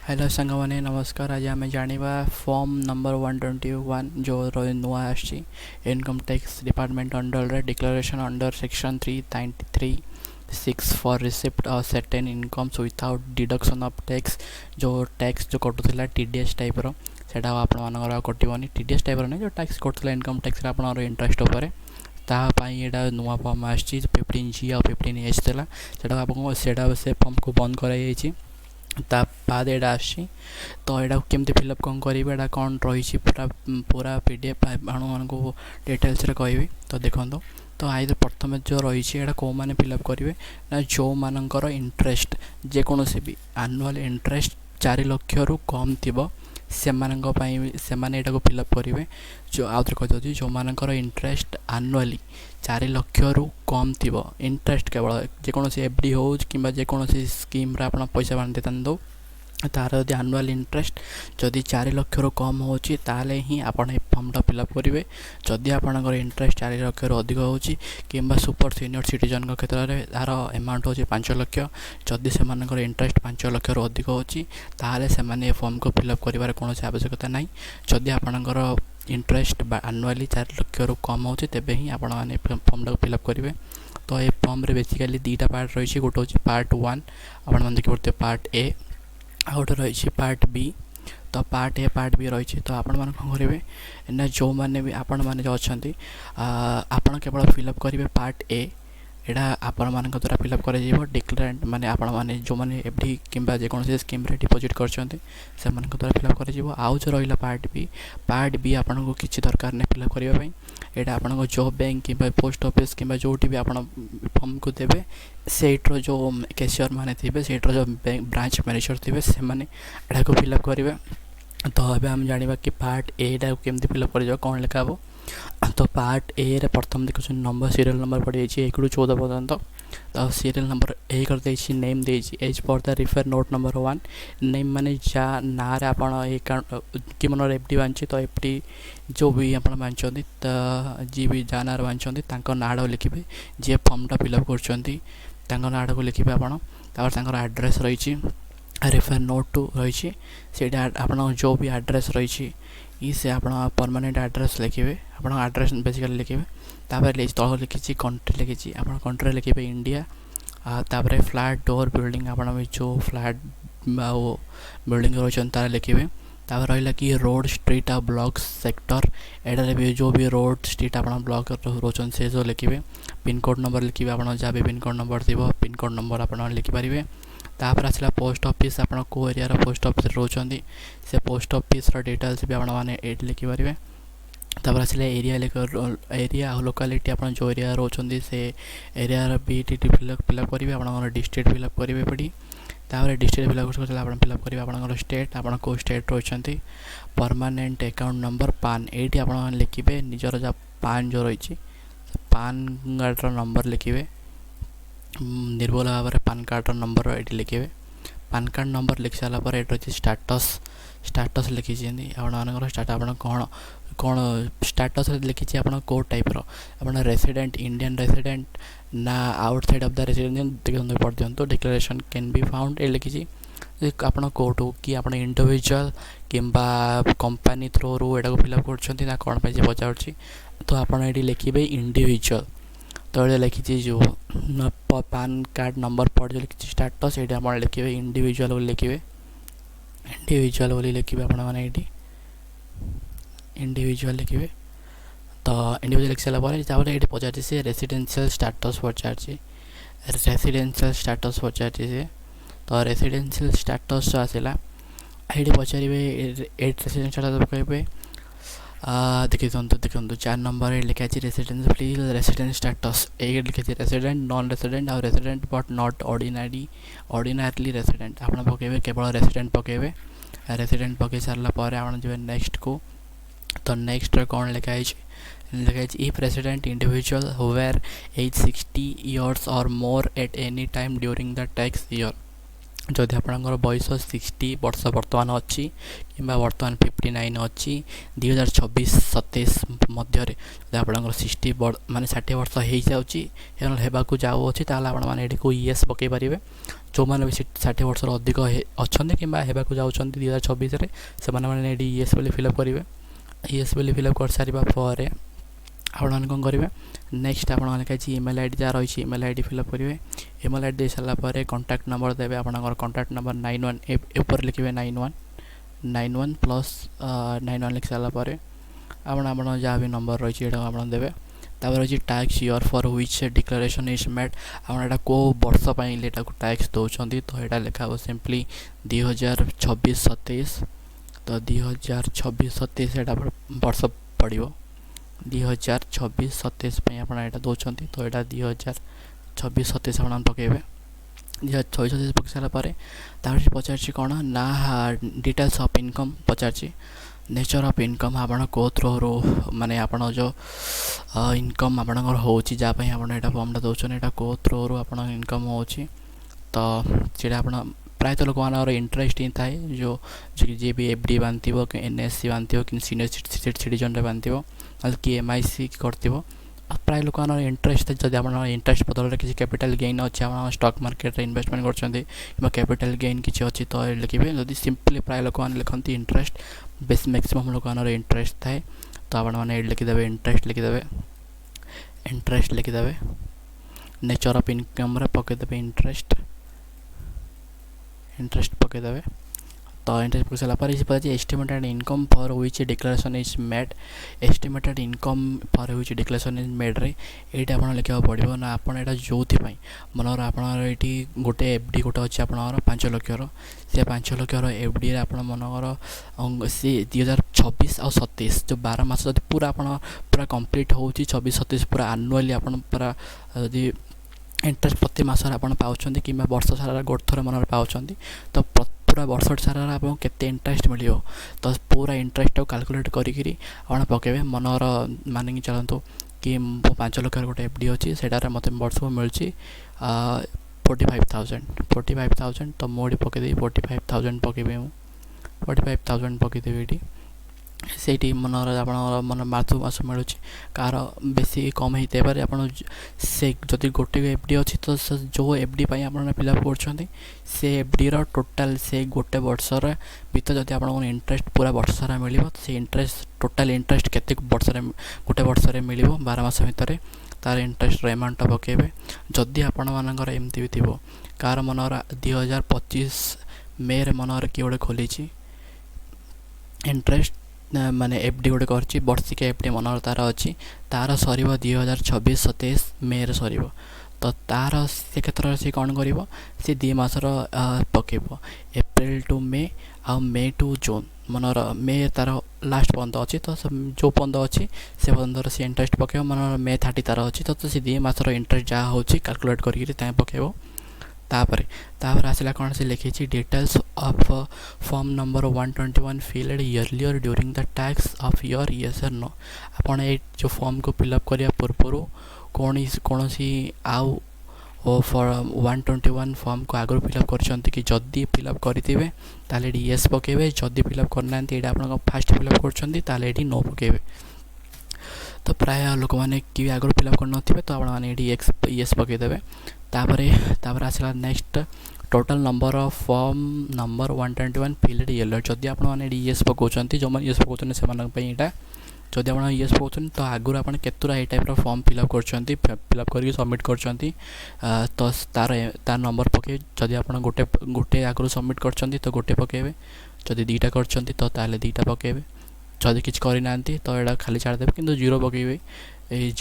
Hello सांगमाने नमस्कार। आज आम जाना फॉर्म नंबर 121 जो नुआ आसी इनकम टैक्स डिपार्टमेंट अंडर रे declaration under section 393(6) for receipt of certain incomes without deduction of tax. जो टैक्स जो कटुला टीडीएस टाइप रो सेटा आपण कटोनी टीडीएस टाइप नहीं जो टैक्स कटुला इनकम टैक्स आप इंटरेस्ट उपर तापाई नुआ फॉर्म आसी 15G और 15H था से फॉर्म को बंद कराई ता बाद एटा आसी तो यहाँ केमती फिलअप कौन करेंगे यहाँ कौन रही पूरा पूरा पीडीएफ मान को डिटेल्स कहि तो देखो तो आई प्रथम जो रही है कौ मैंने फिलअप करेंगे ना जो मानकर इंटरेस्ट जेकोसी भी एनुअल इंटरेस्ट 4 लाख रु कम थी से को फिलअप करेंगे। जो आउे कही जो मानकर इंटरेस्ट एनुअली 4 लाख रु कम थी इंटरेस्ट केवल जेकोसी एफडी हो कि जेकोसी स्कीम आप पैसा बांधे दो तार यदि एनुअल इंटरेस्ट जदि 4 लाख रु कम होची ताले ही आपण फॉर्मटा फिलअप करेंगे। जदि आपंकर इंटरेस्ट 4 लाख रु अधिक होची किंबा सुपर सीनियर सिटीजन क्षेत्र में तार अमाउंट होची 5 लाख जदि से इंटरेस्ट 5 लाख रु अधिक होची ताले से फॉर्म को फिलअप करिवार कोनोसी आवश्यकता नहीं। जदि आपंकर इंटरेस्ट एनुअली 4 लाख रु कम होची तेबे ही आपण माने फॉर्मटा फिलअप करेंगे। तो ये फॉर्म रे बेसिकली दुटा पार्ट रही गोटे हूँ पार्ट 1 आप देखिए पड़ते पार्ट ए आउट रही पार्ट बी। तो पार्ट ए पार्ट बी रही तो आपण मैंने कौन करेंगे ना जो मैंने भी आपण मैंने जो अच्छा आपण केवल फिलअप करेंगे पार्ट ए यहाँ आपण मान द्वारा फिलअप कर डिक्लेरेंट माने आपण मैंने जो मैंने एफडी कि जेकोसी स्कीम डिपोजिट कर द्वारा फिलअप कर आउ जो रहा पार्ट बी आपन को किसी दरकार नहीं फिलअप करने यहाँ आपन जो बैंक कि पोस्ट ऑफिस कि जो भी आप फॉर्म को देवे सेट्र जो कैशियर मैंने थे सेट्र जो ब्रांच मैनेजर थे से मैंने को फिलअप करेंगे। तो अभी आम जाना कि पार्ट ए केमती फिलअप कर कौन लिखा हो। तो पार्ट ए रे प्रथम देखुन नंबर सीरियल नंबर पड़ जाइए 1 ରୁ 14 पर्यंत। तो सीरियल नंबर ए कर देछि नेम देछि as per the refer note number 1 name माने जा ना रे आपण अकाउंट कि मन एफडी बांची तो एफडी जो भी आपण बांचंदी तो जी भी जा ना बांचंदी तांको नाडो लिखिबे जे फॉर्मटा फिलअप करचंदी तांको नाडो को लिखिबे आपण तापर तांकर एड्रेस रही रेफर नोट 2 रही आप जो भी एड्रेस रही से आप परमानेंट एड्रेस लिखे आप एड्रेस बेसिकली लिखे तापर तल लिखी कंट्री लिखी आप कंट्री लिखे इंडिया तापर फ्लैट डोर बिल्डिंग आप जो फ्लैट बिल्डिंग रही तार लिखे तापर रहा कि रोड स्ट्रीट आ ब्लॉक सेक्टर एटारे भी जो भी रोड स्ट्रीट आप ब्लॉक रोचन से जो लिखे पिनकोड नंबर लिखे आप जहाँ भी पिनकोड नंबर थी पिनकोड नंबर आप लिखिपारे। तापर आसला पोस्ट ऑफिस आप को एरिया पोस्ट ऑफिस रोचंदी से पोस्ट ऑफिस डिटेल्स भी आप लिखिपारे। तापर आसला एरिया लोकालिटी आप जो एरिया रोचंदी से एरिया भी फिलअप करेंगे आप डिस्ट्रिक्ट फिलअप करेंगे पड़ी तापर डिस्ट्रिक्ट फिलअप कर फिलअप करेंगे आप स्टेट आप को स्टेट रोचंदी परमानेंट अकाउंट नंबर पान ये आप लिखे निजर जो पान जो रही पान कार्ड नंबर लिखे निर्भुल भाव में पान कार्ड नंबर ये लिखे पान कार्ड नंबर लिखि सारापर ये रही स्टाटस लिखी आप स्टाट आप कौन कौन स्टाटस लिखी आप कौ टाइप आप रेसिडेंट इंडियन रेसिडेंट ना आउटसाइड ऑफ द रेसिडेंट देखते पढ़ दिंतु डिक्लेरेशन कैन बी फाउंड ये लिखी आप कौटू कि आप इंडिविजुअल किंबा कंपनी थ्रो रू एटा को फिलअप कर कौन पे पचार तो आप लिखे इंडिविजुअल तो ये लिखी जो पान कार्ड नंबर पढ़ जो लिखी स्टाटस ये आप लिखे इंडिविजुअल बोली लिखे इंडिविजुअल बोली लिखे आपने इंडिविजुअल लिखे। तो इंडिविजुअल लिख सारापर ये पचार से रेसिडेंशियल स्टाटस पचार रेसिडेंशियल स्टाटस पचार से तो रेसिडेंशियल स्टाटस जो आसला ये पचारे रेसिडेंशियल स्टाटस कहे देखिए देखो 4 नंबर लिखा रेसिडेंस प्लीज रेसिडेंट स्टाटस ये लिखी रेसिडेंट नॉन रेसिडेंट और resident but not ordinary resident आप पकेबे केवल रेसिडेंट पकेबे रेसिडेंट पकई सारापर आप जब नेक्स्ट को तो नेक्स्ट कौन लिखाई if resident individual whoever age 60 years or more at any time during the tax year जदि आपणकर बयस 60 वर्ष बर्तमान अच्छी कि बर्तमान 59 अच्छी 2026-27 मध्य आपणकर 60 माने 60 वर्ष हो जाऊँगी जाऊँगी आपने ईएस पकई पारे जो मैंने भी 60 वर्ष अधिक अच्छा कि होगा जाऊँच 2026 से मैंने ईएस फिलअप करेंगे ईएस फिलअप कर सारापर आपण कौन करेंगे नेक्स्ट आप लिखाई इमेल आईडी जहाँ रही इमेल आईडी फिलअप करेंगे इमेल आईडी दे सारापर कॉन्टैक्ट नंबर देवे आपंकर कॉन्टैक्ट नंबर 91 ऊपर लिखे 91 प्लस 91 लिखि सारापर आप जहाँ भी नंबर रही आप देवे तापर रही tax year for which declaration is made आपड़ा को वर्ष टैक्स दौरान तो यहाँ लिखा सिंपली 2026-27 तो 2026-27 यहाँ वर्ष पड़ो 2026-27 आप दौरान तो यहाँ 2026-27 आप पकेबे 2026-27 पकई सारापर पचार कौन ना details of income Pachar nature of income आप को थ्रो माने आप जो इनकम आपंकर होपाई आप फॉर्मटा दौरान यहाँ को थ्रो आप इनकम हो तो सीटा आप प्रायतः लोक मान इंटरेस्ट ही थाए जो जी भी एफडी बांधि कि एनएससी बांधि कि सीनियर सिटीजन बांधि कि एमआईसी कर प्राय लोक मान इंटरेस्ट जब आप इंटरेस्ट बदल किसी कैपिटल गेन अच्छे आप स्टॉक मार्केट इन्वेस्टमेंट कर कैपिटल गेन किसी अच्छी तो लिखे जब सिंपली प्राय लोक मैंने लिखती इंटरेस्ट बेस मैक्सिमम लोक मान इंटरेस्ट थाए तो आपने लिखिदे इंटरेस्ट लिखिदे नेचर ऑफ इनकम पकईदे इंटरेस्ट पकईदे तो इंटरेस्ट पकई सारापर पता estimated income for which declaration is made estimated income for which declaration is made रे ये आप लिखा पड़ो ना आपड़ यहाँ जो मनर आपड़ी गोटे एफडी गोटे अच्छे आप 5 लक्षर से 5 लक्षर एफडी आप मनर सी 2026 और 27 जो 12 मास पूरा आप पूरा कंप्लीट हो 26-27 पूरा आनुआली आप पूरा यदि इंटरेस्ट प्रति मसर आप पाँच कि वर्ष सारा गोटे थर मन पाँच तो पूरा वर्ष सारा आपको केते इंटरेस्ट मिल तो पूरा इंटरेस्ट कैलकुलेट करी आप पकेबे मनर मान चलतु कि 5 लाख गोटे एफडी अच्छी से मत वर्ष को मिली 45,000 तो मुझे पकईदेवी 45,000 पकेबी 45,000 पकईदेवी ये से मनर आप मन मास मास मिलूँ कार बेसी कम होते पारे आप से जदि गोटे एफडी अच्छी तो जो एफडी आप फिलअप कर एफडी टोटाल से गोटे वर्षर भर जब आप इंटरेस्ट पूरा वर्ष सारा मिल से इंटरेस्ट टोटाल इंटरेस्ट केते वर्ष गोटे वर्ष मिल 12 मास भितर तार इंटरेस्ट एमाउंट पकेबे जदि आपण मानकर एमती भी थी कार मनर 2025 मे मनर किए गोटे खोली इंटरेस्ट माने एफडी गोटे कर वर्षिक एफडी मनर तार अच्छी तार सर 2026-27 मे सर तो तार से क्षेत्र से कौन कर सी 2 मासर पकेब एप्रिल टू मे आ मे टू जून मनर मे तार लास्ट पर्यंत अच्छी तो जो पर्यंत अच्छी से पर्यंत सी इंटरेस्ट पकेब मनर मे 30 तार अच्छी तो सी 2 मासर इंटरेस्ट जहाँ हो कैलकुलेट कर पकेब तापर आसला कौन से लिखी details of form number 121 filled earlier during the tax of year yes or no आपड़ ये जो फॉर्म को फिलअप करने पूर्व कौन सी आउ फॉर 121 फॉर्म को आगु फिलअप कर कि जदि फिलअप करेंगे ताले यस पकेबे जदि फिलअप करना आप फास्ट फिलअप कर नो पकेबे तो प्राय लोक मैंने कि आगु फिलअप कर तो आपने यस पकईदेवे तापर आसला next total number of form number 121 field yellow जदि आपने यस पकाउछंती जो यस पकाउछन से यहाँ जदि आप यस पकाउछन तो आगुरी आप केतुरा ये टाइप फॉर्म फिलअप करछंती फिलअप करके सबमिट करछंती तो तार नंबर पके जदि आप गोटे आगुरी सबमिट करछंती तो गोटे पकेबे जदि 2टा करछंती तो ताले 2टा पकेबे जदि किछ करना तो यहाँ खाली छाड़देवे किंतु 0 पकेबे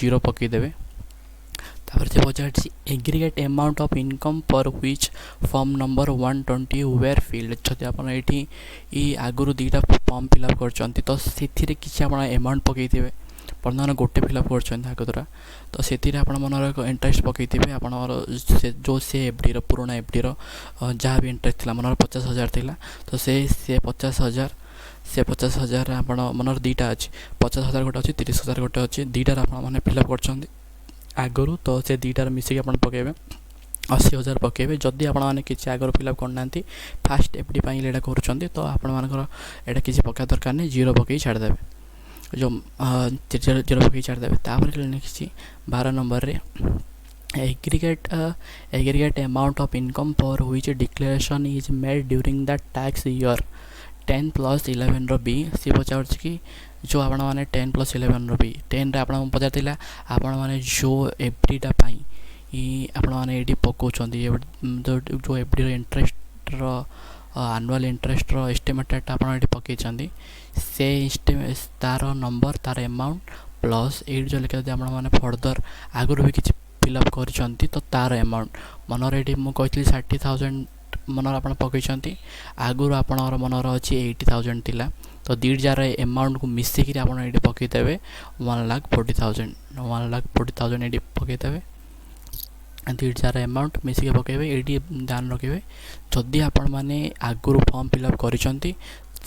0 पकईदेवे तापर से पचार aggregate amount of income for which form number 120 were filed जदि आप ये आगुरी 2टा फॉर्म फिलअप कर तो से किसी आप अमाउंट पकईथे बर्तमान गोटे फिलअप कर तो से मनर इंटरेस्ट पकईथे आप जो से एफडी पुराना एफडी जहाँ भी इंटरेस्ट थी मनर 50,000 थी तो से 50,000 आप मनर 2टा अच्छी 50,000 गोटे अच्छी 30,000 गोटे अच्छी 2टार आप फिलअप कर आगुरी तो से 2टार मिसिक आप पकेबे 80,000 पकेबे जदि आपण माने किछि आगर फिलअप करनांती फास्ट एफडी पाई एटा करूछंती तो आपण मानकर एटा किछि पका दरकार नै जीरो पकई छाड़ देबे जो जीरो पकई छाड़ देबे तापर लिखिछि 12 नंबर रे aggregate amount of income for which declaration is made during the tax year 10 plus 11 row B C पचार कि जो आपण माने 10 plus 11 रो बी 10 रे आपण पचार थिला आपण माने जो एफडीटा पाई आपण माने एडी पकोचंदी जो एफडी रो इंटरेस्ट रो एनुअल इंटरेस्ट रो एस्टिमेटेड आपण एडी पकेचंदी से एस्टिमेट तार नंबर तार अमाउंट प्लस एड जो लेके आपण माने फर्दर आगुर भी किछि फिलअप करछंती तो तार अमाउंट मनर एडी मु कहथली 60,000 मनर आपण पकेचंती आगुर आपणर मनर अछि 80,000 थिला तो दीड जार अमाउंट को मिसे कि आपण एडी पके देबे 1,40,000 एडी पके देबे दीड जार अमाउंट मिसे पकेबे एडी ध्यान रखिबे जदि आपण माने आगुर फॉर्म फिलअप करछंती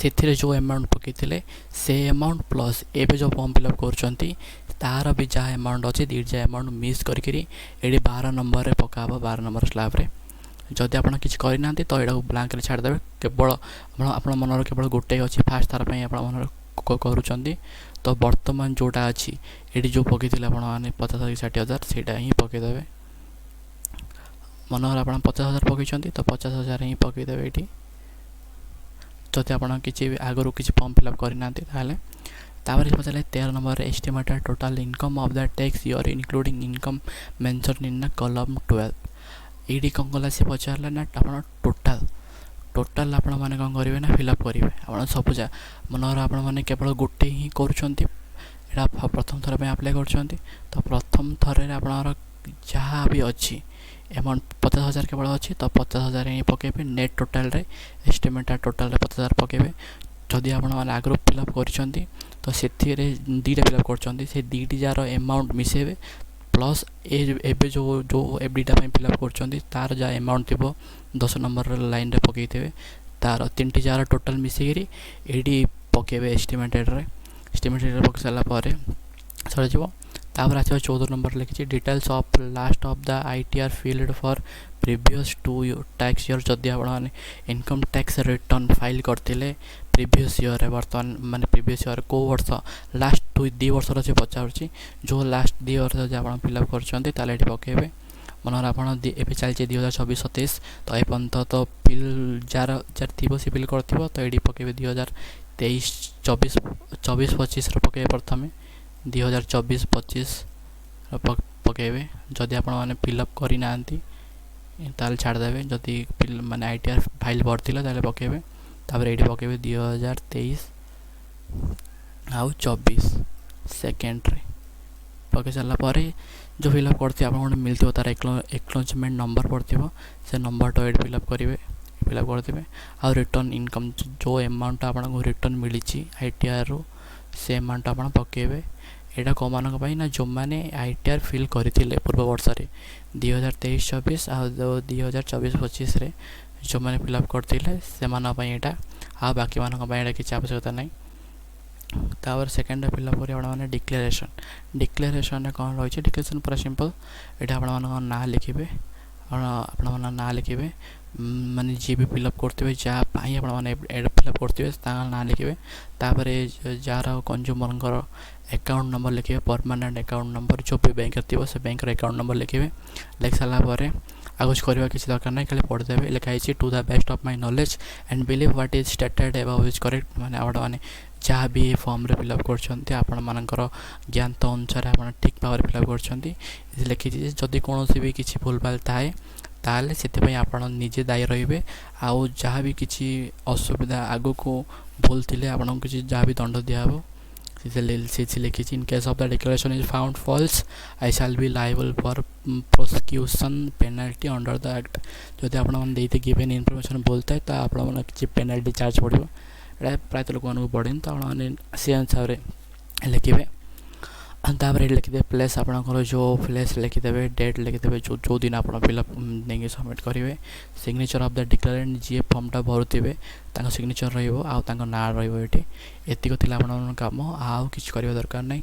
सेथिरे जो अमाउंट पकेथिले से अमाउंट प्लस एबे जो फॉर्म फिलअप करछंती तार भी जहाँ अमाउंट अच्छे दीड जा अमाउंट मिस करी एडी 12 नंबर रे पकाबो 12 नंबर स्लैब रे जदि आपण किछ करि नांती तो एडा ब्लैंक रे छाड़ देबे केवल आपण मनर केवल गोटे अछि फास्ट तार पई आपण मनर करूचंती तो वर्तमान जोटा अछि एडी जो पकेथिले आपण माने 50,000-60,000 सेटा ही पके देबे मनर आपण 50,000 पकेचंती तो 50,000 ही पके देबे एटी जदि आपण किछ आगरो किछ फॉर्म फिलअप करि नांती ताले तापर पचारे 13 number estimated total income of the tax year including income mention in the column 12 एडी कौन कला से पचारला ना आपण टोटल आपण माने कौन करिवे ना फिलअप करिवे आपण सब जा मनर आपण माने केवल गोटे ही करूछंती एडा प्रथम थर पे अप्लाई करूछंती तो प्रथम थर रे आपणर जहाँ भी अच्छी अमाउंट 50,000 केवल अच्छी तो 50,000 ही पकेबे नेट टोटल रे एस्टिमेटेड टोटल रे 50,000 पकेबे जदि आपण माने आगरो फिलअप करछंती तो सेथि रे दीटा फिलअप करछंती से दीटी जार अमाउंट मिसेबे प्लस एबे जो एफडीटा पे फिलअप करछंती तार जा अमाउंट थिबो 10 नंबर लाइन रे पकेइतेबे तार तीनटी जार टोटल मिसेगिरी एडी पकेबे एस्टिमेटेड रे पके साला पारे सर जीवो तापर आछो 14 नंबर लिखिछि details of last of the ITR field for previous 2 tax year जदि आपण माने इनकम टैक्स रिटर्न फाइल करथिले प्रीवियस ईयर रे वर्तमान माने प्रीवियस ईयर को वर्ष लास्ट 2 वर्ष रे पचारछि जो लास्ट 2 वर्ष जे आपण फिलअप करछन्ते ताले एठी पकेबे मनर आपण एबे चलछि 2024-27 तो ए पंत तो बिल जार थिबो से बिल करथिबो तो एडी पकेबे 2023-24-25 रे पकेबे प्रथमे 2024-25 पकेबे जदि आपण माने फिलअप करि नांती ताल छाड़ देबे जदि माने आईटीआर फाइल भरथिला ताले पकेबे तापर एडी पकेबे 2023 आउ 24 सेकेंड रे पके चला पारे जो फिलअप करथि आपण मिलथिबो तार एक्नॉलेजमेंट नंबर पड़थिबो से नंबर तो एड फिलअप करिवे फिलअप करथिबे आ रिटर्न इनकम जो अमाउंट आपण को रिटर्न मिलिछि आईटीआर रो से अमाउंट आपण पकेबे एटा को मानक पई ना जो माने आईटीआर फिल करथिले पूर्व वर्ष रे 2023-24 आ 2024-25 रे जो माने फिलअप करथिले से माना पई एटा आ बाकी मानक पई एटा किछ आवश्यकता नै तापर सेकेंड फिलअप करी आपण माने डिक्लेरेशन रे कोन रही छै डिक्लेरेशन पूरा सिंपल एटा आपण मानक ना लिखिबे आपण माने ना लिखिबे माने जे भी फिलअप करथिबे जा पाई आपण माने एड फिलअप करथिबे ता ना लिखिबे तापर जार कंज्यूमर अकाउंट नंबर लिखिबे परमानेंट अकाउंट नंबर जो भी बैंक थिबो से बैंक रे अकाउंट नंबर लिखिबे लिख साला परे आगोज करबा किसी दरकार नै खाली पढ़ देबे लिखा है to the best of my knowledge and believe what is stated above is correct माने आपण माने जहाँ भी फॉर्म रे फिलअप करछंती आपण मानकर ज्ञान तो अनुसार आपण ठीक भाव फिलअप करछंती लिखि जदि कोनोसी भी किछि भूलभाल थाए ताले सेते पई आपण निजे दायी रहिबे आउ जहाँ भी किछि असुविधा आगो को भूल थिले आपण किछि जहाँ भी दंड दियाबो से लिखी in case of the declaration is found false I shall be liable for prosecution penalty under the act जदि आपण मन देते गिवन इनफॉरमेशन बोलता है तो आपण मन किछि पेनल्टी चार्ज पड़िबो एटा प्रायत लोक मन को पड़ेन तो आपण से अनुसार लिखिबे तापर लिखिदे प्लेस आपणकर जो प्लेस लिखिदेवे डेट लिखिदेवे जो दिन आप फिलअप नहीं सबमिट करेंगे सिग्नेचर ऑफ द डिक्लेरेंट जी फॉर्मटा भरुवे तांको सिग्नेचर रहिबो आ तांको ना रहिबो एटी एतिको थिला आपन काम आउ किछ करियो दरकार नै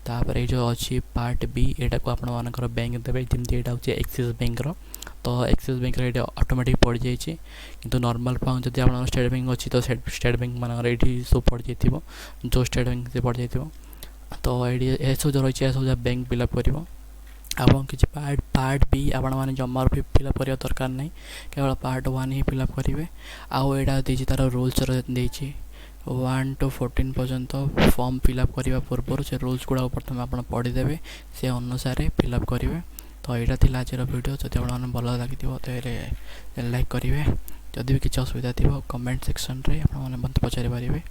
तापर ए जो अछि पार्ट बी एटा को आपन मानकर बैंक देबे जेमति एटा होछि एक्सिस बैंक रो तो एक्सिस बैंक ये ऑटोमेटिक पड़ जाइए किंतु नॉर्मल फॉर्म जब आप स्टेट बैंक अच्छी तो स्टेट बैंक मान ये सब पड़ जाइए जो स्टेट बैंक से पड़ जाइए तो ये सब जो रही है सब बैंक फिलअप कर आप किसी पार्ट बी आपण मैंने जमार भी फिलअप करने दरकार नहीं केवल पार्ट 1 ही फिलअप करेंगे आउ यहाँ देती तार रूल्स देती 1 to 14 पर्यंत फॉर्म फिलअप करने पूर्व से रूल्स गुड़ा प्रथम आप पढ़ीदे से अनुसार फिलअप करेंगे तो यहाँ थी आज वीडियो जब आप भल लगी तो लाइक करेंगे जदि भी किसी असुविधा थी कमेंट सेक्शन रे आप पचारि पारे।